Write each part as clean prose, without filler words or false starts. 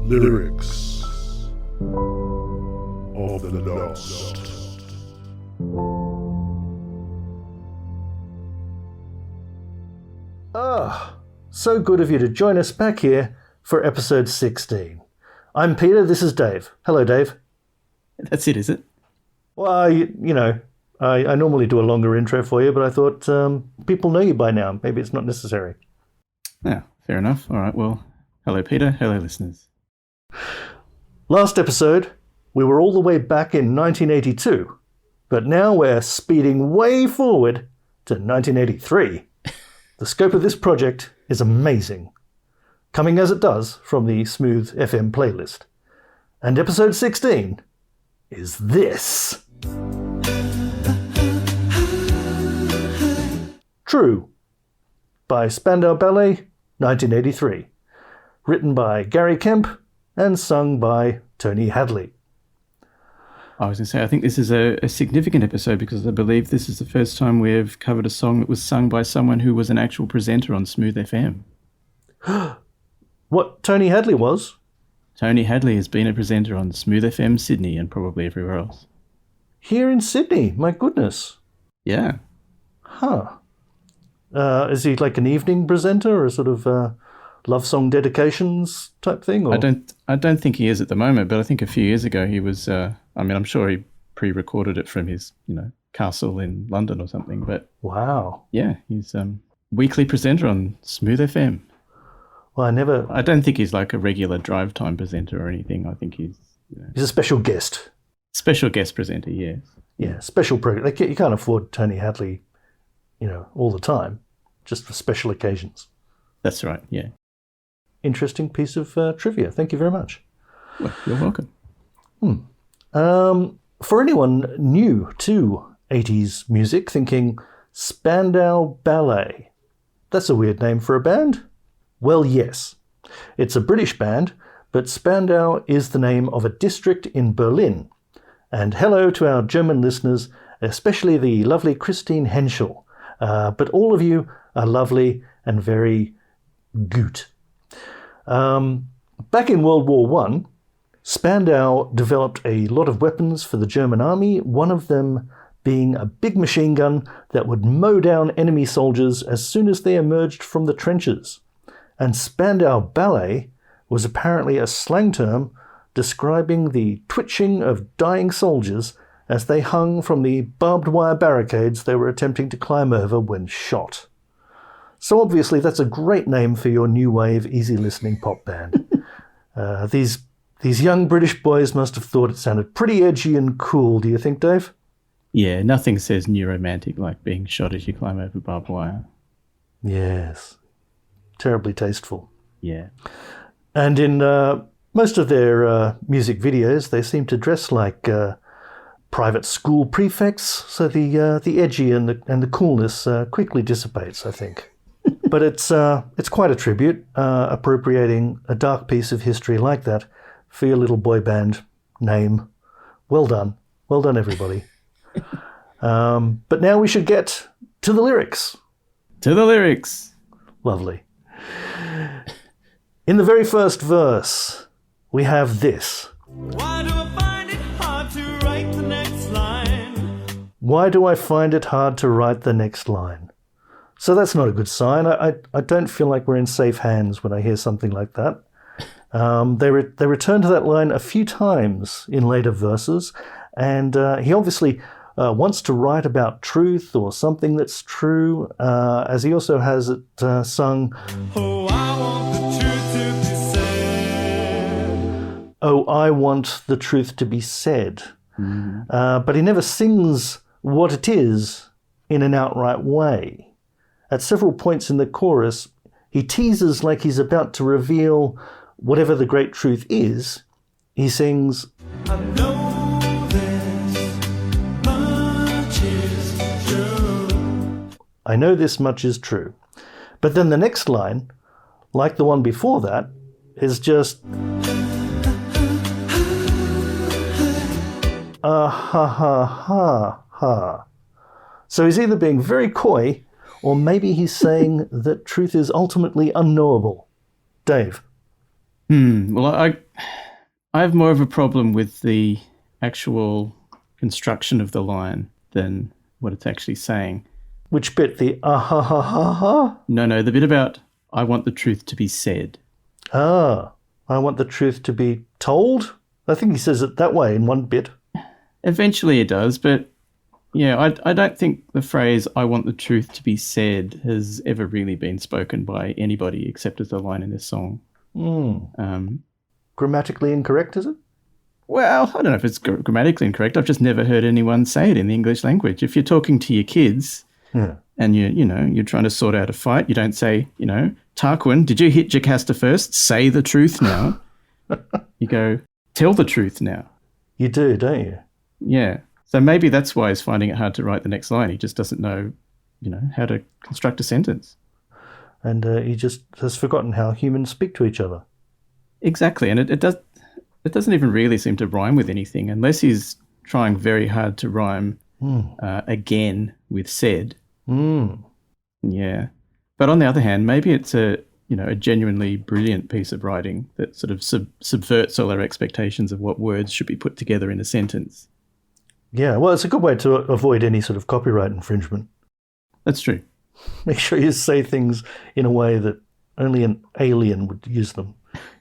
Lyrics of the Lost. So good of you to join us back here for episode 16. I'm Peter, this is Dave. Hello, Dave. That's it, is it? Well, I normally do a longer intro for you, but I thought people know you by now. Maybe it's not necessary. Yeah, fair enough. All right, well, hello, Peter. Hello, listeners. Last episode, we were all the way back in 1982, but now we're speeding way forward to 1983. The scope of this project is amazing, coming as it does from the SMOOOTH FM playlist. And episode 16 is this. True, by Spandau Ballet, 1983. Written by Gary Kemp and sung by Tony Hadley. I was going to say, I think this is a significant episode because I believe this is the first time we've covered a song that was sung by someone who was an actual presenter on SMOOOTH FM. What Tony Hadley was? Tony Hadley has been a presenter on SMOOOTH FM Sydney and probably everywhere else. Here in Sydney? My goodness. Yeah. Huh. Is he like an evening presenter or a sort of love song dedications type thing? Or? I don't think he is at the moment, but I think a few years ago he was. I'm sure he pre-recorded it from his, castle in London or something. But wow. Yeah, he's weekly presenter on SMOOOTH FM. Well, I don't think he's like a regular drive time presenter or anything. I think he's. He's a special guest. Special guest presenter, yes. Yeah, special program. You can't afford Tony Hadley, all the time, just for special occasions. That's right, yeah. Interesting piece of trivia. Thank you very much. Well, you're welcome. For anyone new to 80s music, thinking Spandau Ballet, that's a weird name for a band? Well, yes. It's a British band, but Spandau is the name of a district in Berlin. And hello to our German listeners, especially the lovely Christine Henschel. But all of you are lovely and very gut. Back in World War I, Spandau developed a lot of weapons for the German army, one of them being a big machine gun that would mow down enemy soldiers as soon as they emerged from the trenches. And Spandau Ballet was apparently a slang term describing the twitching of dying soldiers as they hung from the barbed wire barricades they were attempting to climb over when shot. So obviously that's a great name for your new wave, easy listening pop band. These young British boys must have thought it sounded pretty edgy and cool, do you think, Dave? Yeah, nothing says new romantic like being shot as you climb over barbed wire. Yes. Terribly tasteful. Yeah. And in most of their music videos, they seem to dress like private school prefects, so the edgy and the coolness quickly dissipates, I think. But it's quite a tribute, appropriating a dark piece of history like that for your little boy band name. Well done, everybody. But now we should get to the lyrics. To the lyrics. Lovely. In the very first verse, we have this. Why do I find it hard to write the next line? Why do I find it hard to write the next line? So that's not a good sign. I don't feel like we're in safe hands when I hear something like that. They return to that line a few times in later verses, and he obviously wants to write about truth or something that's true, as he also has it sung. Oh, I want the truth to be said. Oh, I want the truth to be said. But he never sings what it is in an outright way. At several points in the chorus, he teases like he's about to reveal whatever the great truth is. He sings, I know this much is true. I know this much is true. But then the next line, like the one before that, is just ha ha ha ha. So he's either being very coy, or maybe he's saying that truth is ultimately unknowable. Dave? Well, I have more of a problem with the actual construction of the line than what it's actually saying. Which bit? The ah ha ha ha ha? No, the bit about I want the truth to be said. Ah, I want the truth to be told? I think he says it that way in one bit. Eventually it does, but yeah, I don't think the phrase I want the truth to be said has ever really been spoken by anybody except as a line in this song. Grammatically incorrect, is it? Well, I don't know if it's grammatically incorrect. I've just never heard anyone say it in the English language. If you're talking to your kids and you're trying to sort out a fight, you don't say, Tarquin, did you hit Jocasta first? Say the truth now. You go, tell the truth now. You do, don't you? Yeah. So maybe that's why he's finding it hard to write the next line. He just doesn't know, how to construct a sentence. And he just has forgotten how humans speak to each other. Exactly. And it doesn't even really seem to rhyme with anything unless he's trying very hard to rhyme again with said. Yeah. But on the other hand, maybe it's a genuinely brilliant piece of writing that sort of subverts all our expectations of what words should be put together in a sentence. Yeah, well, it's a good way to avoid any sort of copyright infringement. That's true. Make sure you say things in a way that only an alien would use them,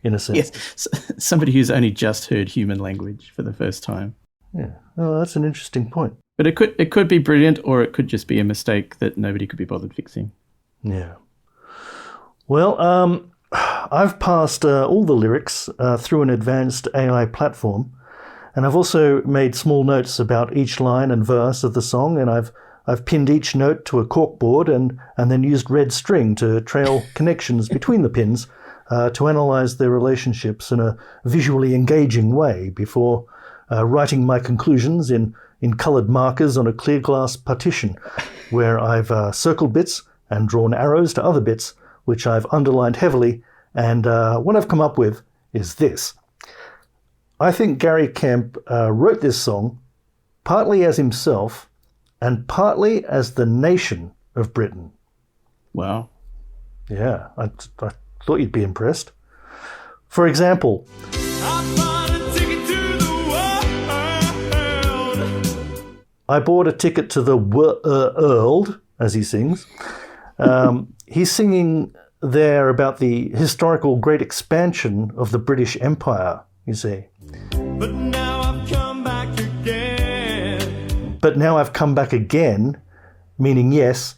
in a sense. Yes, somebody who's only just heard human language for the first time. Yeah, oh, that's an interesting point. But it could be brilliant, or it could just be a mistake that nobody could be bothered fixing. Yeah. Well, I've passed all the lyrics through an advanced AI platform, and I've also made small notes about each line and verse of the song, and I've pinned each note to a corkboard and then used red string to trail connections between the pins to analyse their relationships in a visually engaging way before writing my conclusions in coloured markers on a clear glass partition where I've circled bits and drawn arrows to other bits which I've underlined heavily, and what I've come up with is this. I think Gary Kemp wrote this song partly as himself and partly as the nation of Britain. Wow. Yeah, I thought you'd be impressed. For example, I bought a ticket to the world, as he sings. He's singing there about the historical great expansion of the British Empire, you see. But now I've come back again. But now I've come back again, meaning yes,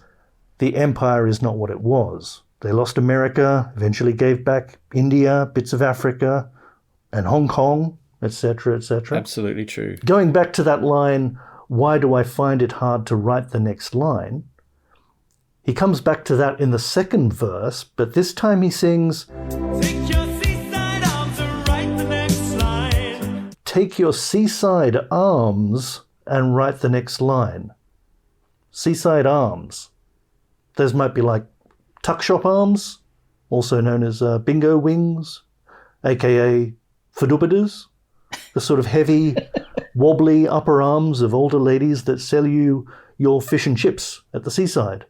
the empire is not what it was. They lost America, eventually gave back India, bits of Africa, and Hong Kong, etc., etc. Absolutely true. Going back to that line, why do I find it hard to write the next line? He comes back to that in the second verse, but this time he sings, Take your seaside arms and write the next line. take your seaside arms and write the next line. Seaside arms. Those might be like tuck shop arms, also known as bingo wings, aka fadoobadahs, the sort of heavy, wobbly upper arms of older ladies that sell you your fish and chips at the seaside.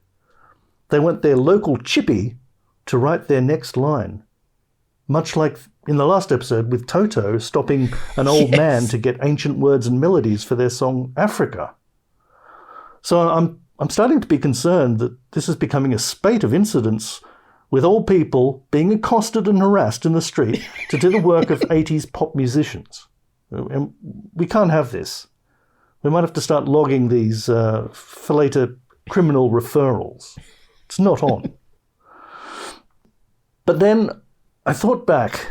They want their local chippy to write their next line. Much like in the last episode with Toto stopping an old man to get ancient words and melodies for their song Africa. So I'm starting to be concerned that this is becoming a spate of incidents with old people being accosted and harassed in the street to do the work of 80s pop musicians. And we can't have this. We might have to start logging these filleta criminal referrals. It's not on. But then I thought back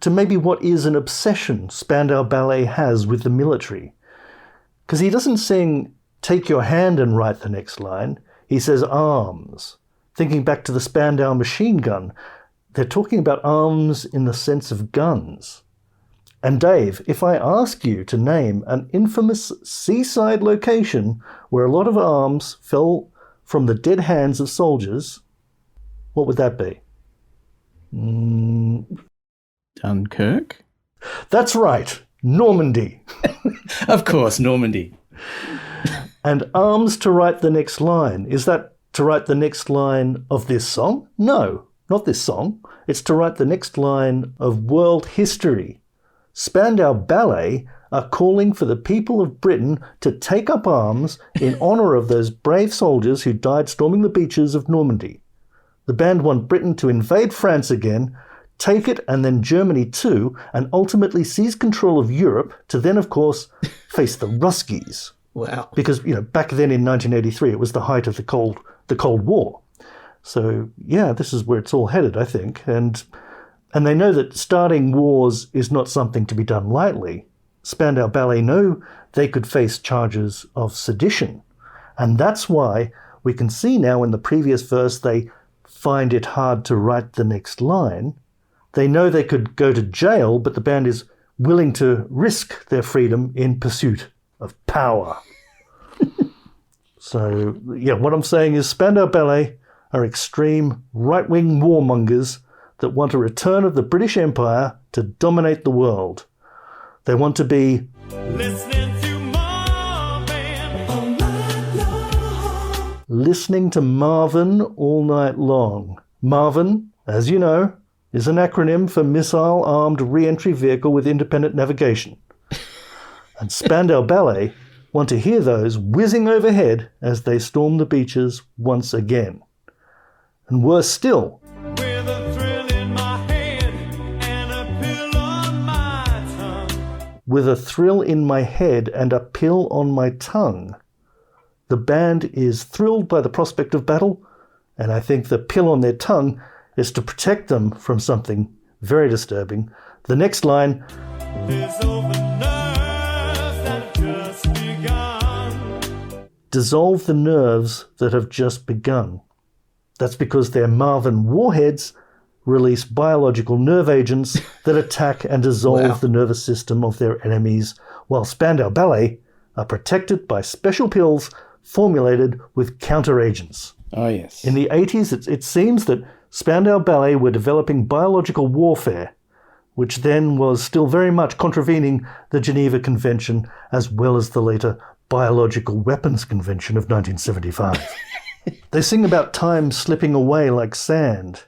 to maybe what is an obsession Spandau Ballet has with the military. Because he doesn't sing, take your hand and write the next line. He says arms. Thinking back to the Spandau machine gun, they're talking about arms in the sense of guns. And Dave, if I ask you to name an infamous seaside location where a lot of arms fell from the dead hands of soldiers, what would that be? Dunkirk? That's right, Normandy. Of course, Normandy. And arms to write the next line. Is that to write the next line of this song? No, not this song. It's to write the next line of world history. Spandau Ballet are calling for the people of Britain to take up arms in honour of those brave soldiers who died storming the beaches of Normandy. The band want Britain to invade France again, take it and then Germany too, and ultimately seize control of Europe to then, of course, face the Ruskies. Wow. Because, back then in 1983, it was the height of the Cold War. So, yeah, this is where it's all headed, I think. And they know that starting wars is not something to be done lightly. Spandau Ballet know they could face charges of sedition. And that's why we can see now in the previous verse they find it hard to write the next line. They know they could go to jail, but the band is willing to risk their freedom in pursuit of power. So, yeah, what I'm saying is Spandau Ballet are extreme right-wing warmongers that want a return of the British Empire to dominate the world. They want to be Listening to Marvin all night long. listening to Marvin all night long. Marvin, as you know, is an acronym for Missile-Armed Re-Entry Vehicle with Independent Navigation. And Spandau Ballet want to hear those whizzing overhead as they storm the beaches once again. And worse still, With a thrill in my head and a pill on my tongue. with a thrill in my head and a pill on my tongue. The band is thrilled by the prospect of battle, and I think the pill on their tongue is to protect them from something very disturbing. The next line, Dissolve the nerves that have just begun. dissolve the nerves that have just begun. That's because their Marvin warheads release biological nerve agents that attack and dissolve the nervous system of their enemies, while Spandau Ballet are protected by special pills formulated with counteragents. Oh, yes. In the 80s, it seems that Spandau Ballet were developing biological warfare, which then was still very much contravening the Geneva Convention as well as the later Biological Weapons Convention of 1975. They sing about time slipping away like sand,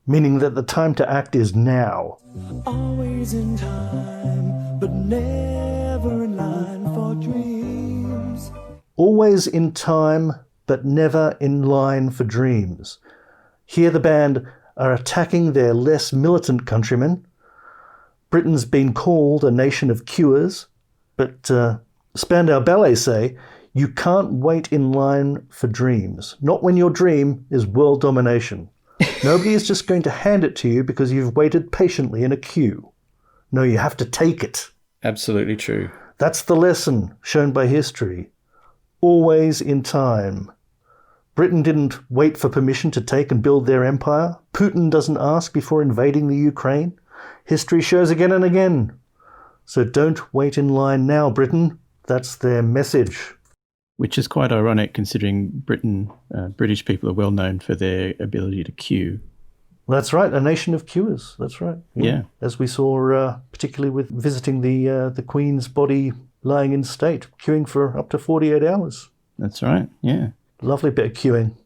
meaning that the time to act is now. Always in time, but never in line for dreams. Always in time, but never in line for dreams. Here the band are attacking their less militant countrymen. Britain's been called a nation of cures, but Spandau Ballet say, you can't wait in line for dreams. Not when your dream is world domination. Nobody is just going to hand it to you because you've waited patiently in a queue. No, you have to take it. Absolutely true. That's the lesson shown by history. Always in time. Britain didn't wait for permission to take and build their empire. Putin doesn't ask before invading the Ukraine. History shows again and again. So don't wait in line now, Britain. That's their message. Which is quite ironic considering British people are well known for their ability to queue. That's right, a nation of queuers. That's right. Yeah. As we saw, particularly with visiting the Queen's body lying in state, queuing for up to 48 hours. That's right, yeah. Lovely bit of queuing.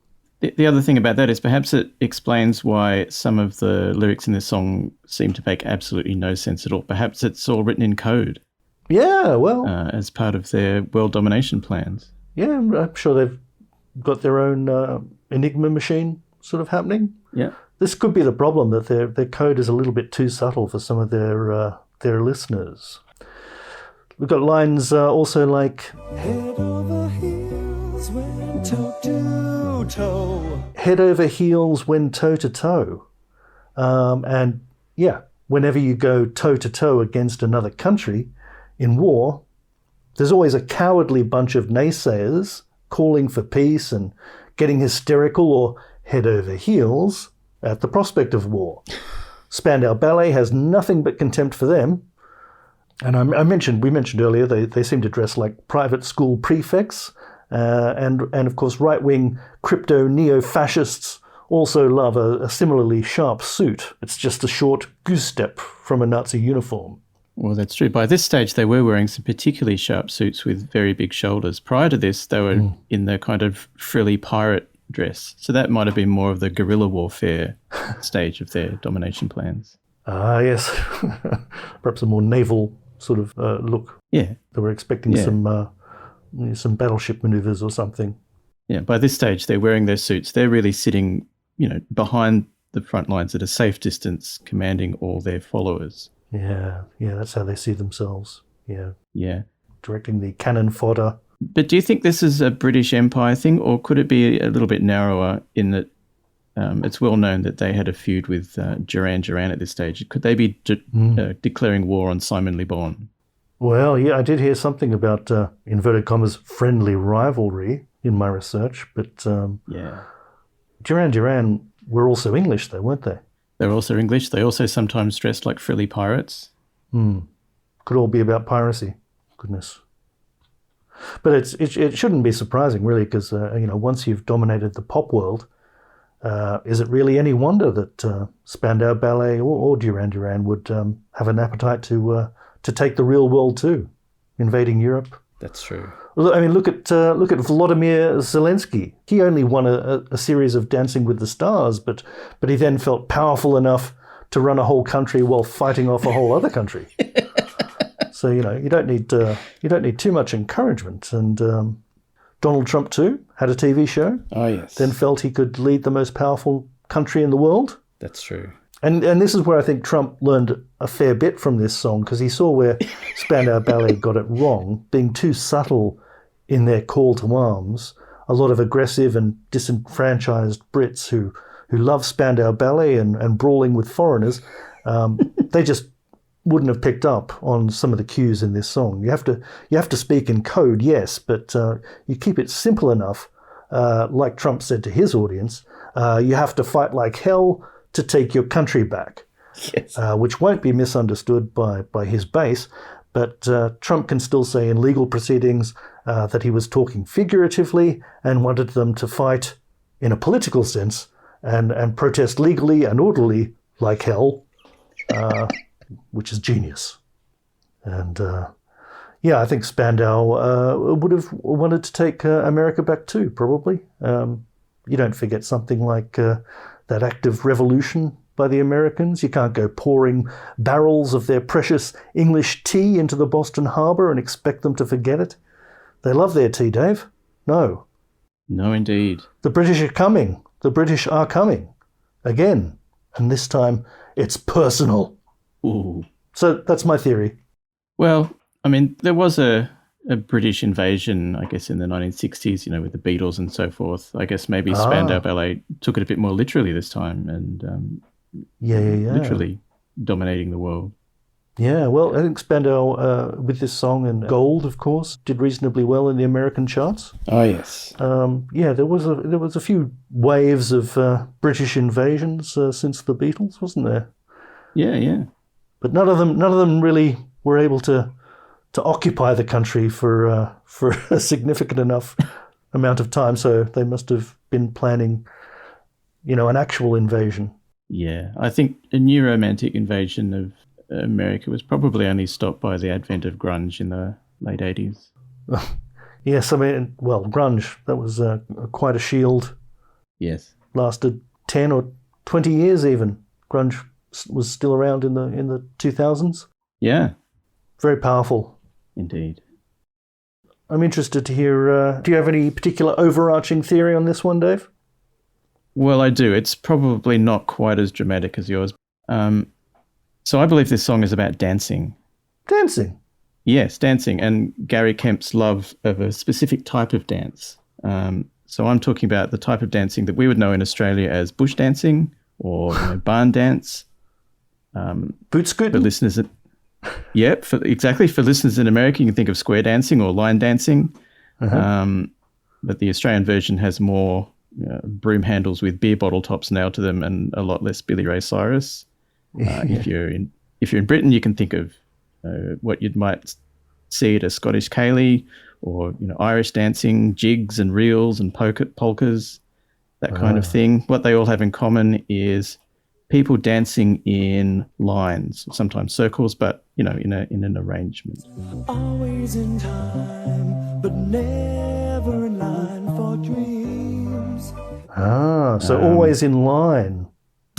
The other thing about that is perhaps it explains why some of the lyrics in this song seem to make absolutely no sense at all. Perhaps it's all written in code. Yeah, well. As part of their world domination plans. Yeah, I'm sure they've got their own Enigma machine sort of happening. Yeah. This could be the problem, that their code is a little bit too subtle for some of their listeners. We've got lines also like, Head over heels when toe to toe. head over heels when toe to toe. And yeah, whenever you go toe to toe against another country in war, there's always a cowardly bunch of naysayers calling for peace and getting hysterical or head over heels at the prospect of war. Spandau Ballet has nothing but contempt for them. And we mentioned earlier, they seem to dress like private school prefects. And of course, right-wing crypto neo-fascists also love a similarly sharp suit. It's just a short goose step from a Nazi uniform. Well, that's true. By this stage, they were wearing some particularly sharp suits with very big shoulders. Prior to this, they were in the kind of frilly pirate dress. So that might have been more of the guerrilla warfare stage of their domination plans. Ah, yes. Perhaps a more naval sort of look. Yeah. They were expecting some battleship maneuvers or something. Yeah, by this stage, they're wearing their suits. They're really sitting, behind the front lines at a safe distance, commanding all their followers. Yeah, that's how they see themselves. Yeah. Yeah. Directing the cannon fodder. But do you think this is a British Empire thing, or could it be a little bit narrower in that it's well known that they had a feud with Duran Duran at this stage? Could they be declaring war on Simon Le Bon? Well, yeah, I did hear something about, inverted commas, friendly rivalry in my research, but Duran Duran were also English, though, weren't they? They're also English. They also sometimes dressed like frilly pirates. Could all be about piracy. Goodness. But it shouldn't be surprising, really, because, once you've dominated the pop world, is it really any wonder that Spandau Ballet or Duran Duran would have an appetite to take the real world too, invading Europe? That's true. I mean, look at Volodymyr Zelensky. He only won a series of Dancing with the Stars, but he then felt powerful enough to run a whole country while fighting off a whole other country. So you don't need too much encouragement. And Donald Trump too had a TV show. Oh yes. Then felt he could lead the most powerful country in the world. That's true. And this is where I think Trump learned a fair bit from this song, because he saw where Spandau Ballet got it wrong, being too subtle in their call to arms. A lot of aggressive and disenfranchised Brits who love Spandau Ballet and brawling with foreigners, they just wouldn't have picked up on some of the cues in this song. You have to speak in code, yes, but you keep it simple enough, like Trump said to his audience, you have to fight like hell to take your country back, yes. Which won't be misunderstood by his base, but Trump can still say in legal proceedings that he was talking figuratively and wanted them to fight in a political sense and protest legally and orderly like hell, which is genius. And I think Spandau would have wanted to take America back too, probably. You don't forget something like that act of revolution by the Americans. You can't go pouring barrels of their precious English tea into the Boston Harbor and expect them to forget it. They love their tea, Dave. No. No, indeed. The British are coming. The British are coming. Again. And this time, it's personal. Ooh. So that's my theory. Well, I mean, there was a British invasion, I guess, in the 1960s, with the Beatles and so forth. I guess maybe Spandau Ballet took it a bit more literally this time and literally dominating the world. Yeah, well, I think Spandau, with this song and Gold, of course, did reasonably well in the American charts. Oh, yes. There was a few waves of British invasions since the Beatles, wasn't there? Yeah. But none of them really were able to occupy the country for a significant enough amount of time. So they must have been planning, an actual invasion. Yeah, I think a new romantic invasion of America was probably only stopped by the advent of grunge in the late 80s. Yes, I mean, well, grunge, that was quite a shield. Yes. Lasted 10 or 20 years even. Grunge was still around in the 2000s. Yeah. Very powerful. Indeed. I'm interested to hear, do you have any particular overarching theory on this one, Dave? Well, I do. It's probably not quite as dramatic as yours. So I believe this song is about dancing. Dancing? Yes, dancing, and Gary Kemp's love of a specific type of dance. So I'm talking about the type of dancing that we would know in Australia as bush dancing or barn dance. Boot scooting? For listeners, yep, exactly. For listeners in America, you can think of square dancing or line dancing. Uh-huh. But the Australian version has more broom handles with beer bottle tops nailed to them and a lot less Billy Ray Cyrus. If you're in Britain, you can think of what you might see at a Scottish ceilidh or Irish dancing, jigs and reels and polkas, that kind of thing. What they all have in common is people dancing in lines, sometimes circles, but in an arrangement. Always in time, but never in line for dreams. So always in line.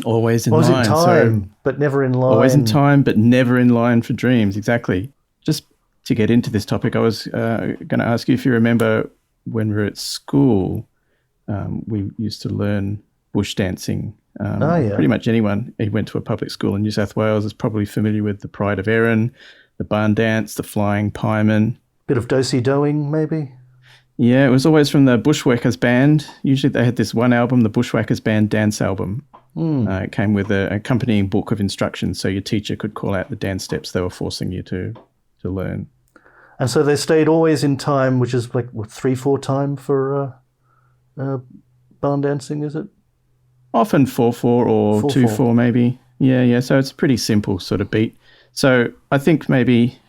Always in Always line. in time, but never in line. Always in time, but never in line for dreams. Exactly. Just to get into this topic, I was going to ask you if you remember when we were at school, we used to learn bush dancing. Pretty much anyone who went to a public school in New South Wales is probably familiar with the Pride of Erin, the barn dance, the flying pieman. Bit of do-si-doing, maybe? Yeah, it was always from the Bushwhackers band. Usually they had this one album, the Bushwhackers Band Dance Album. It came with an accompanying book of instructions so your teacher could call out the dance steps they were forcing you to learn. And so they stayed always in time, which is like, what, 3/4 time for barn dancing, is it? Often 4/4 or 2/4 maybe. Yeah. So it's a pretty simple sort of beat. So I think maybe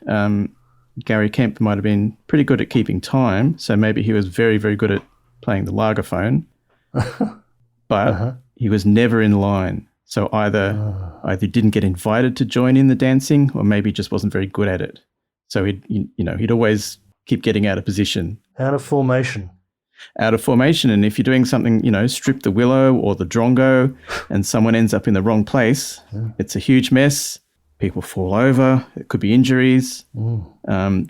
Gary Kemp might have been pretty good at keeping time. So maybe he was very, very good at playing the lagerphone. But he was never in line. So either didn't get invited to join in the dancing, or maybe just wasn't very good at it. So he'd always keep getting out of position. Out of formation. And if you're doing something, strip the willow or the drongo, and someone ends up in the wrong place, it's a huge mess. People fall over. It could be injuries.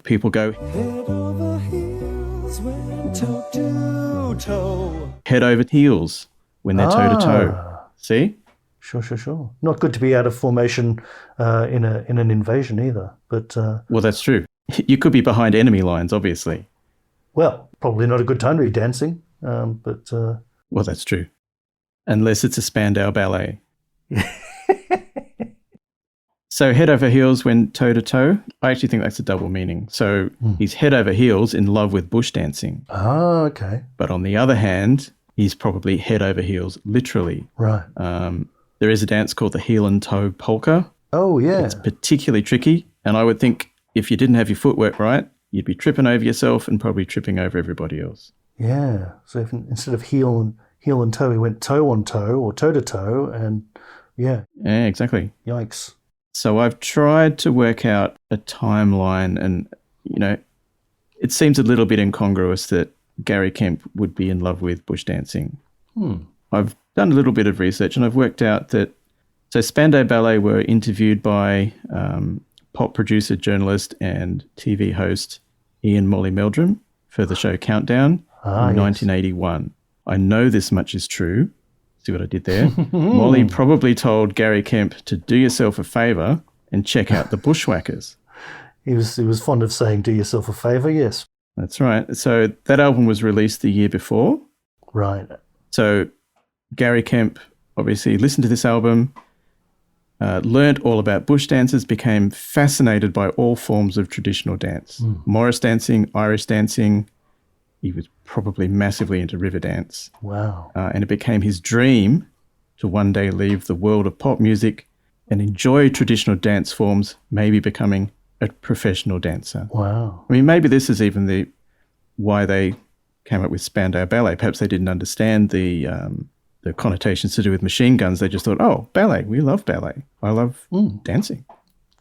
People go Head over heels when toe to toe. head over heels when they're toe to toe. See? Sure. Not good to be out of formation in an invasion either. But Well, that's true. You could be behind enemy lines, obviously. well, probably not a good time to be dancing. But Well, that's true. Unless it's a Spandau Ballet. So head over heels when toe to toe. I actually think that's a double meaning. So he's head over heels in love with bush dancing. okay. But on the other hand, he's probably head over heels, literally. Right. There is a dance called the heel and toe polka. Oh, yeah. It's particularly tricky. And I would think if you didn't have your footwork right, you'd be tripping over yourself and probably tripping over everybody else. Yeah. So if instead of heel and toe, he went toe on toe or toe to toe, and yeah, exactly. yikes. So I've tried to work out a timeline, and, it seems a little bit incongruous that Gary Kemp would be in love with bush dancing. I've done a little bit of research, and I've worked out that Spandau Ballet were interviewed by pop producer, journalist, and TV host Ian Molly Meldrum for the show Countdown in 1981. I know this much is true. See what I did there? Molly probably told Gary Kemp to do yourself a favour and check out the Bushwhackers. He was fond of saying, do yourself a favour, yes. That's right. So that album was released the year before. Right. So Gary Kemp obviously listened to this album, learned all about bush dances, became fascinated by all forms of traditional dance. Morris dancing, Irish dancing. He was probably massively into river dance. Wow. And it became his dream to one day leave the world of pop music and enjoy traditional dance forms, maybe becoming a professional dancer. Wow. I mean, maybe this is even why they came up with Spandau Ballet. Perhaps they didn't understand the connotations to do with machine guns. They just thought, oh, ballet, we love ballet. I love dancing.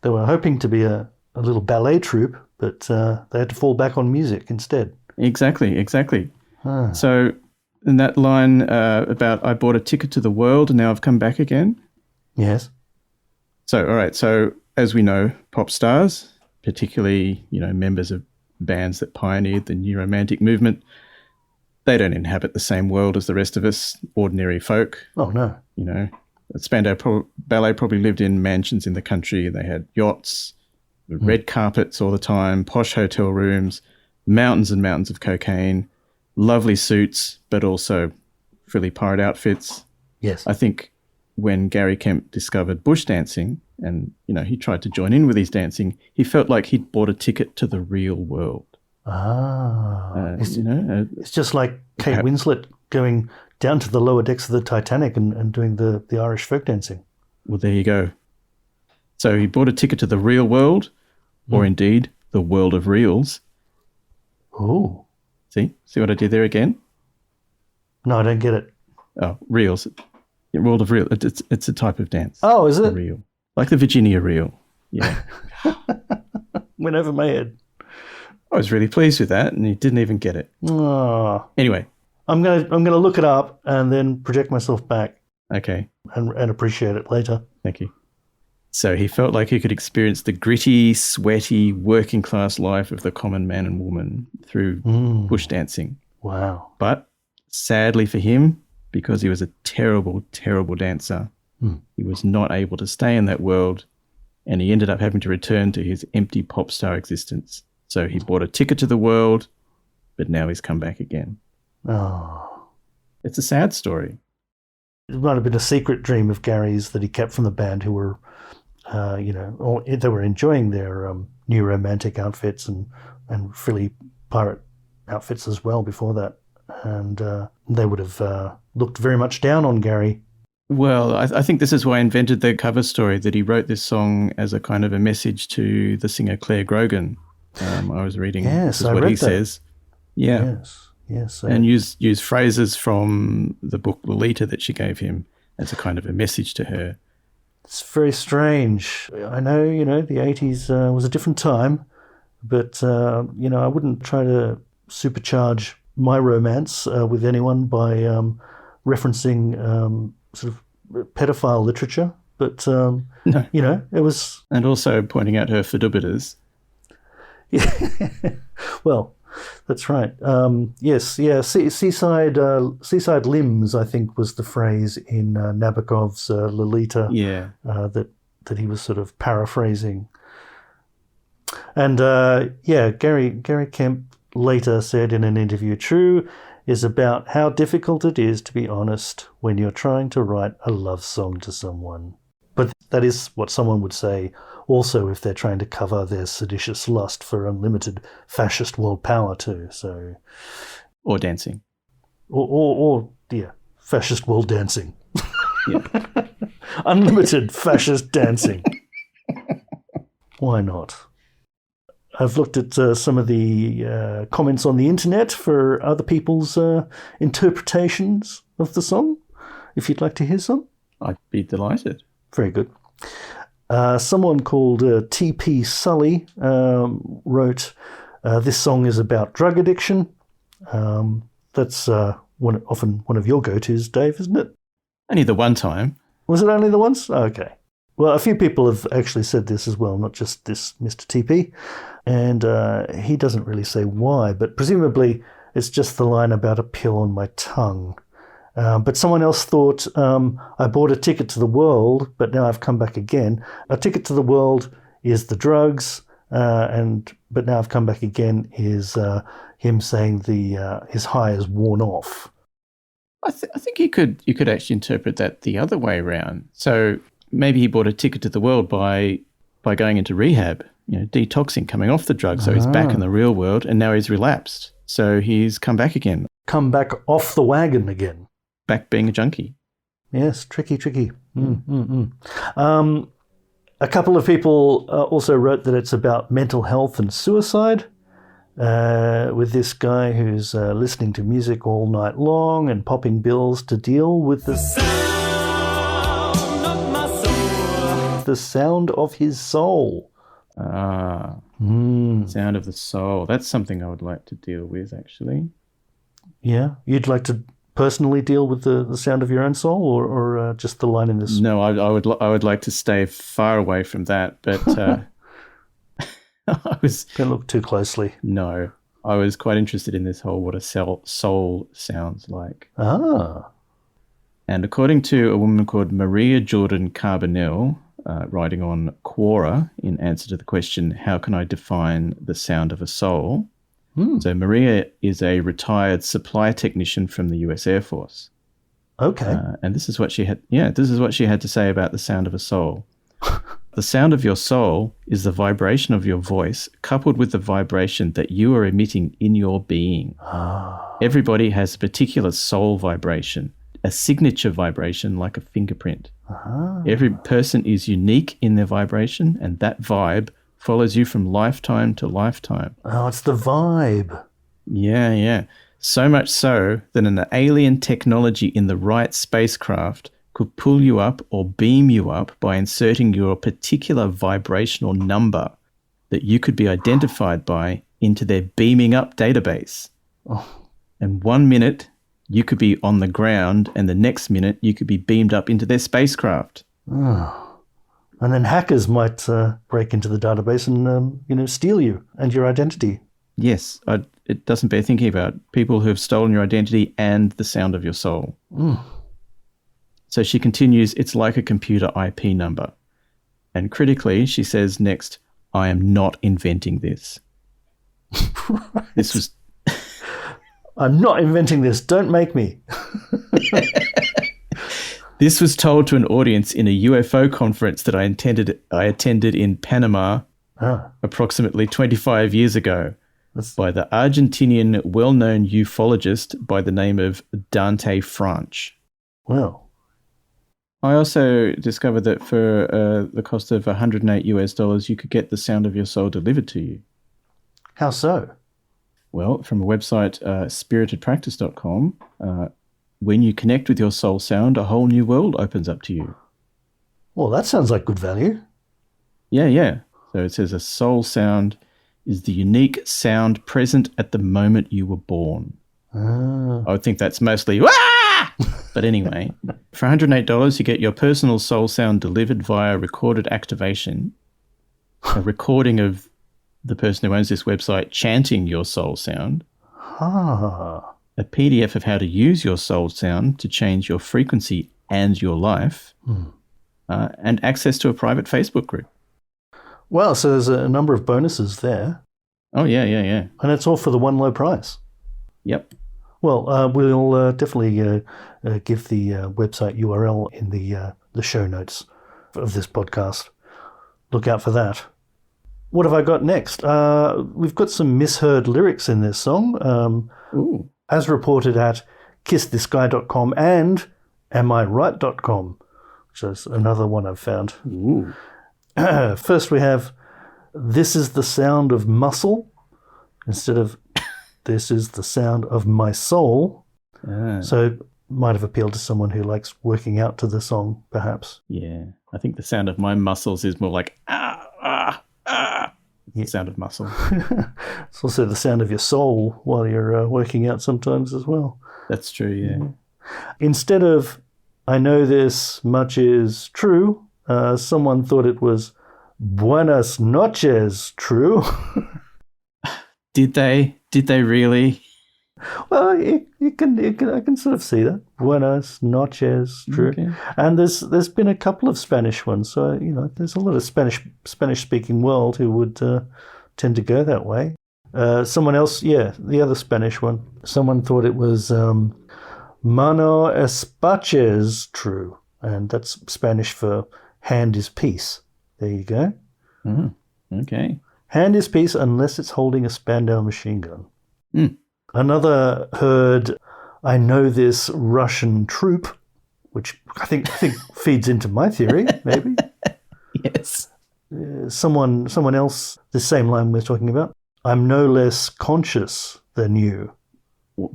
They were hoping to be a little ballet troupe, but they had to fall back on music instead. Exactly. So in that line about I bought a ticket to the world and now I've come back again. Yes. So, all right. So as we know, pop stars, particularly, members of bands that pioneered the new romantic movement, they don't inhabit the same world as the rest of us, ordinary folk. Oh, no. Spandau Ballet probably lived in mansions in the country. They had yachts, red carpets all the time, posh hotel rooms, mountains and mountains of cocaine, lovely suits, but also frilly pirate outfits. Yes. I think when Gary Kemp discovered bush dancing and, he tried to join in with his dancing, he felt like he'd bought a ticket to the real world. It's just like Kate Winslet going down to the lower decks of the Titanic and doing the Irish folk dancing. Well, there you go. So he bought a ticket to the real world, or indeed the world of reels. Oh. See what I did there again? No, I don't get it. Oh, reels. World of reel. It's a type of dance. Oh, is it? A reel. Like the Virginia reel. Yeah. Went over my head. I was really pleased with that, and he didn't even get it. Oh. Anyway, I'm gonna look it up and then project myself back Okay, and appreciate it later. thank you. So he felt like he could experience the gritty, sweaty, working class life of the common man and woman through bush dancing. Wow. But sadly for him, because he was a terrible, terrible dancer, he was not able to stay in that world, and he ended up having to return to his empty pop star existence. So he bought a ticket to the world, but now he's come back again. Oh. It's a sad story. It might have been a secret dream of Gary's that he kept from the band, who were, they were enjoying their new romantic outfits and frilly pirate outfits as well before that. And they would have looked very much down on Gary. Well, I think this is why I invented the cover story, that he wrote this song as a kind of a message to the singer Claire Grogan. I was reading Yes, this is I what read he that. says. Yeah. Yes. So And use phrases from the book Lolita that she gave him as a kind of a message to her. it's very strange. I know, the 80s was a different time, but, I wouldn't try to supercharge my romance with anyone by referencing sort of pedophile literature. But, No. it was... And also pointing out her fadoobadahs. Well, that's right. Yes, yeah. Seaside limbs, I think, was the phrase in Nabokov's Lolita. Yeah. That he was sort of paraphrasing. And Gary Kemp later said in an interview, "True is about how difficult it is to be honest when you're trying to write a love song to someone." But that is what someone would say also if they're trying to cover their seditious lust for unlimited fascist world power too. So, Or dancing. or fascist world dancing. Yeah. Unlimited fascist dancing. Why not? I've looked at some of the comments on the internet for other people's interpretations of the song, if you'd like to hear some. I'd be delighted. Very good. Someone called TP Sully wrote, "This song is about drug addiction." That's often one of your go-tos, Dave, isn't it? Only the one time. Was it only the once? Okay. Well, a few people have actually said this as well, not just this Mr. TP. And he doesn't really say why, but presumably it's just the line about a pill on my tongue. But someone else thought, I bought a ticket to the world, but now I've come back again. A ticket to the world is the drugs, but now I've come back again is him saying his high is worn off. I think you could actually interpret that the other way around. So maybe he bought a ticket to the world by going into rehab, detoxing, coming off the drugs. So he's back in the real world, and now he's relapsed. So he's come back again. Come back off the wagon again. Back being a junkie. Yes, tricky. A couple of people also wrote that it's about mental health and suicide, with this guy who's listening to music all night long and popping bills to deal with the sound of his soul. Sound of the soul. That's something I would like to deal with, actually. Yeah, you'd like to personally deal with the sound of your own soul, or just the line in this? No, I would like to stay far away from that, but Don't look too closely. No, I was quite interested in this whole what a soul sounds like. And according to a woman called Maria Jordan Carbonell, writing on Quora in answer to the question, how can I define the sound of a soul? So Maria is a retired supply technician from the US Air Force. Okay. And this is what she had. Yeah, this is what she had to say about the sound of a soul. The sound of your soul is the vibration of your voice coupled with the vibration that you are emitting in your being. Everybody has a particular soul vibration, a signature vibration like a fingerprint. Every person is unique in their vibration, and that vibe follows you from lifetime to lifetime. Oh, it's the vibe. Yeah. So much so that an alien technology in the right spacecraft could pull you up or beam you up by inserting your particular vibrational number that you could be identified by into their beaming up database. And 1 minute you could be on the ground and the next minute you could be beamed up into their spacecraft. Oh. And then hackers might break into the database and, steal you and your identity. Yes, it doesn't bear thinking about people who have stolen your identity and the sound of your soul. So she continues, it's like a computer IP number. And critically, she says next, I am not inventing this. Right. This was... I'm not inventing this. Don't make me. This was told to an audience in a UFO conference that I attended in Panama approximately 25 years ago by the Argentinian well-known ufologist by the name of Dante Franch. Well, I also discovered that for the cost of $108 you could get the sound of your soul delivered to you. how so? Well, from a website, spiritedpractice.com, when you connect with your soul sound, a whole new world opens up to you. Well, that sounds like good value. Yeah. So it says a soul sound is the unique sound present at the moment you were born. I would think that's mostly, Wah! But anyway, for $108, you get your personal soul sound delivered via recorded activation, a recording of the person who owns this website chanting your soul sound, a PDF of how to use your soul sound to change your frequency and your life, and access to a private Facebook group. Well, so there's a number of bonuses there. Oh, yeah. And it's all for the one low price. Yep. Well, we'll definitely give the website URL in the show notes of this podcast. Look out for that. What have I got next? We've got some misheard lyrics in this song, as reported at kissthisguy.com and amiright.com, which is another one I've found. Ooh. First we have, this is the sound of muscle, instead of this is the sound of my soul. So might have appealed to someone who likes working out to the song, perhaps. Yeah. I think the sound of my muscles is more like, the sound of muscle. It's also the sound of your soul while you're working out sometimes as well. That's true, yeah. Instead of, I know this much is true, someone thought it was buenas noches true. Did they really? Well, I can sort of see that. Buenas noches true. Okay. And there's been a couple of Spanish ones, so there's a lot of Spanish speaking world who would tend to go that way. Someone else, the other Spanish one, someone thought it was mano espaches true, and that's Spanish for hand is peace. There you go. Okay. Hand is peace unless it's holding a Spandau machine gun. Another heard, I know this Russian troop, which I think feeds into my theory, maybe. Yes. Someone else, the same line we're talking about, I'm no less conscious than you.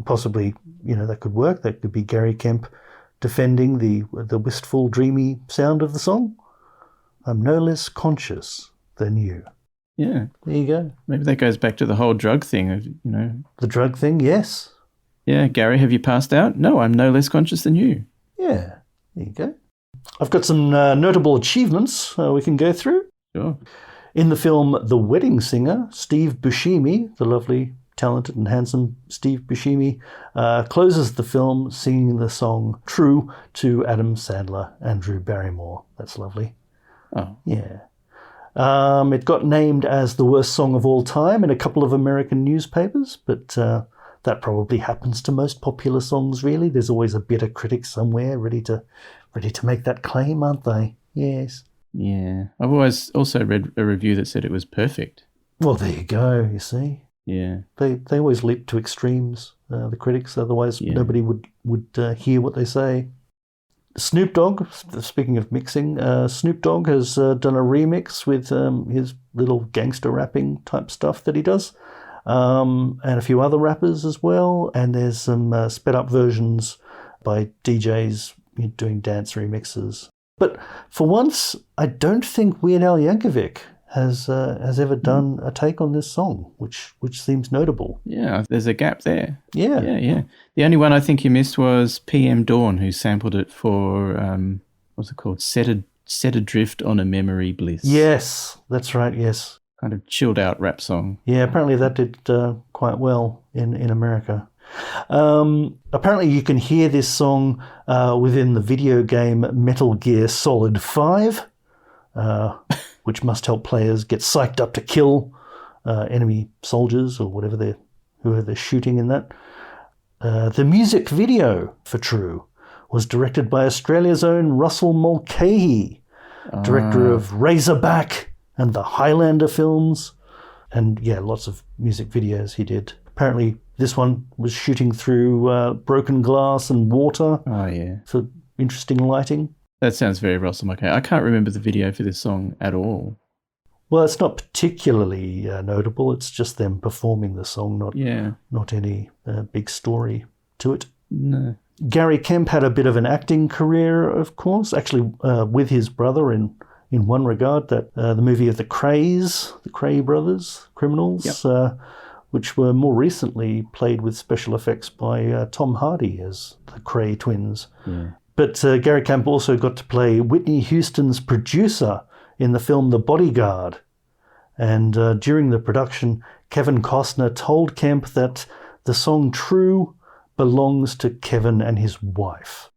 Possibly, that could work. That could be Gary Kemp defending the wistful, dreamy sound of the song. I'm no less conscious than you. Yeah. There you go. Maybe that goes back to the whole drug thing, The drug thing, yes. Yeah, Gary, have you passed out? No, I'm no less conscious than you. Yeah, there you go. I've got some notable achievements we can go through. Sure. In the film The Wedding Singer, Steve Buscemi, the lovely, talented and handsome Steve Buscemi, closes the film singing the song True to Adam Sandler and Drew Barrymore. That's lovely. Oh. Yeah. It got named as the worst song of all time in a couple of American newspapers, but that probably happens to most popular songs, really. There's always a bitter critic somewhere ready to make that claim, aren't they? Yes. Yeah. I've always also read a review that said it was perfect. Well, there you go, you see. Yeah. They always leap to extremes, the critics, otherwise nobody would hear what they say. Snoop Dogg, speaking of mixing, Snoop Dogg has done a remix with his little gangster rapping type stuff that he does, and a few other rappers as well. And there's some sped up versions by DJs doing dance remixes. But for once, I don't think Weird Al Yankovic has ever done a take on this song, which seems notable. Yeah, there's a gap there. Yeah. Yeah. The only one I think you missed was PM Dawn, who sampled it for, what's it called? Set Adrift on a Memory Bliss. Yes, that's right, yes. Kind of chilled out rap song. Yeah, apparently that did quite well in America. Apparently you can hear this song within the video game Metal Gear Solid 5, which must help players get psyched up to kill enemy soldiers or whoever they're shooting in that. The music video for True was directed by Australia's own Russell Mulcahy, director of Razorback and the Highlander films. And yeah, lots of music videos he did. Apparently this one was shooting through broken glass and water. Oh, yeah. For interesting lighting. That sounds very Russell Mulcahy. I can't remember the video for this song at all. Well, it's not particularly notable. It's just them performing the song, not any big story to it. No. Gary Kemp had a bit of an acting career, of course, actually with his brother in one regard, that the movie of the Cray brothers, Criminals, which were more recently played with special effects by Tom Hardy as the Cray twins. Yeah. But Gary Kemp also got to play Whitney Houston's producer in the film The Bodyguard. And during the production, Kevin Costner told Kemp that the song True belongs to Kevin and his wife,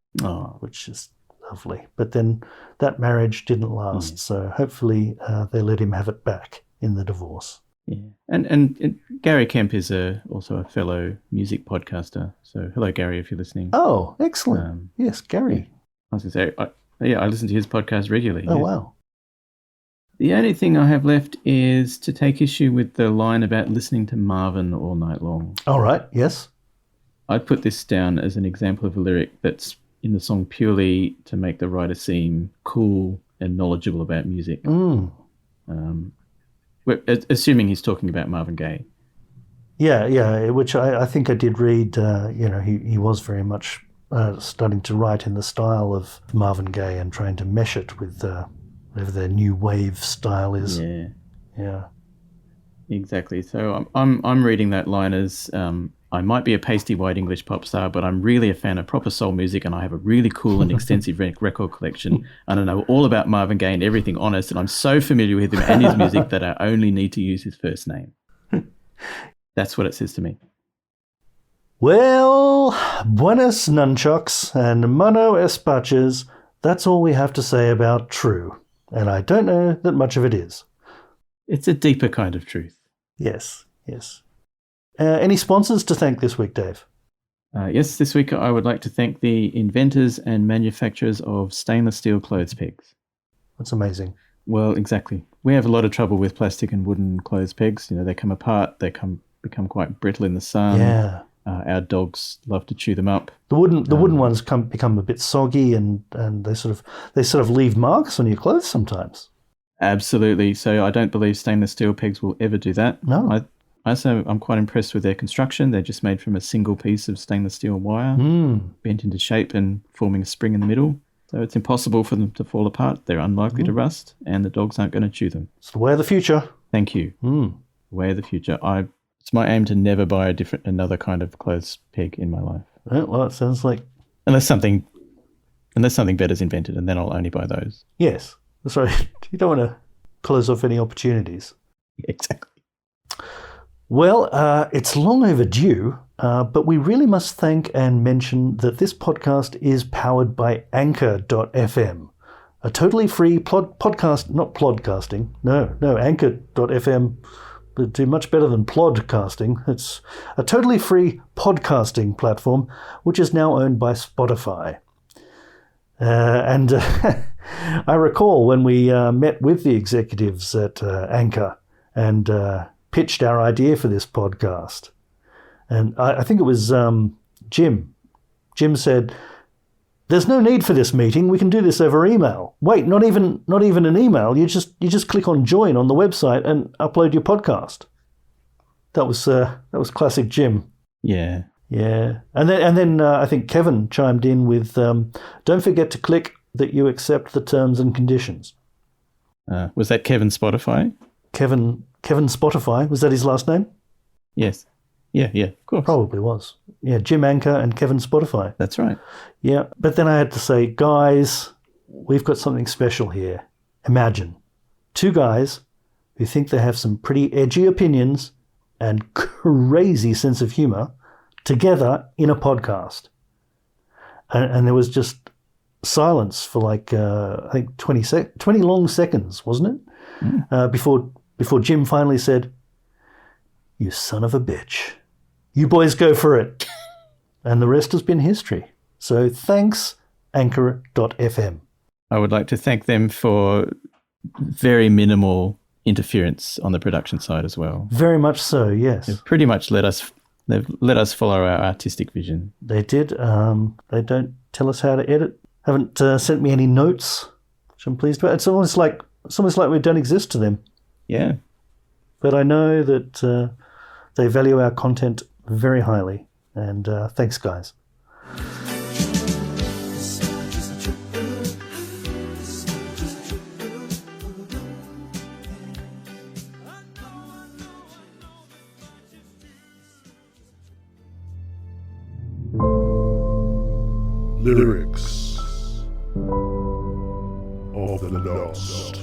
which is lovely. But then that marriage didn't last, so hopefully they let him have it back in the divorce. Yeah, and Gary Kemp is also a fellow music podcaster. So hello, Gary, if you're listening. Oh, excellent. Yes, Gary. I was going to say, I listen to his podcast regularly. Oh, yes. wow. The only thing I have left is to take issue with the line about listening to Marvin all night long. All right, yes. I put this down as an example of a lyric that's in the song purely to make the writer seem cool and knowledgeable about music. Assuming he's talking about Marvin Gaye. Yeah, which I think I did read, he was very much starting to write in the style of Marvin Gaye and trying to mesh it with whatever their new wave style is. Yeah. Exactly. So I'm reading that line as I might be a pasty white English pop star, but I'm really a fan of proper soul music, and I have a really cool and extensive record collection, and I know all about Marvin Gaye and everything honest, and I'm so familiar with him and his music that I only need to use his first name. That's what it says to me. Well, buenas nunchucks and mano espaches, that's all we have to say about True, and I don't know that much of it is. It's a deeper kind of truth. Yes. Any sponsors to thank this week, Dave? Yes, this week I would like to thank the inventors and manufacturers of stainless steel clothes pegs. That's amazing. Well, exactly. We have a lot of trouble with plastic and wooden clothes pegs. They come apart, they become quite brittle in the sun. Yeah. Our dogs love to chew them up. The wooden ones become a bit soggy, and they sort of leave marks on your clothes sometimes. Absolutely. So I don't believe stainless steel pegs will ever do that. No. I'm quite impressed with their construction. They're just made from a single piece of stainless steel wire, bent into shape and forming a spring in the middle. So it's impossible for them to fall apart. They're unlikely to rust, and the dogs aren't going to chew them. It's the way of the future. Thank you. The way of the future. It's my aim to never buy another kind of clothes peg in my life. Well, it sounds like... Unless something better is invented, and then I'll only buy those. Yes. That's right. You don't want to close off any opportunities. Exactly. Well, it's long overdue, but we really must thank and mention that this podcast is powered by Anchor.fm, a totally free podcast, not plodcasting. No, Anchor.fm would do much better than plodcasting. It's a totally free podcasting platform, which is now owned by Spotify. And I recall when we met with the executives at Anchor and pitched our idea for this podcast. And I think it was Jim. Jim said, "There's no need for this meeting. We can do this over email." Wait, not even an email. You just click on join on the website and upload your podcast. That was classic Jim. Yeah. Yeah. And then I think Kevin chimed in with, "Don't forget to click that you accept the terms and conditions." Was that Kevin Spotify? Kevin Spotify, was that his last name? Yes. Yeah, of course. Probably was. Yeah, Jim Anchor and Kevin Spotify. That's right. Yeah, but then I had to say, guys, we've got something special here. Imagine 2 guys who think they have some pretty edgy opinions and crazy sense of humor together in a podcast. And there was just silence for like, I think 20 long seconds, wasn't it? Before Jim finally said, "You son of a bitch. You boys go for it." And the rest has been history. So thanks, Anchor.fm. I would like to thank them for very minimal interference on the production side as well. Very much so, yes. They've pretty much let us follow our artistic vision. They did. They don't tell us how to edit. Haven't sent me any notes, which I'm pleased about. It's almost like we don't exist to them. Yeah. But I know that they value our content very highly. And thanks, guys. Lyrics of the Lost.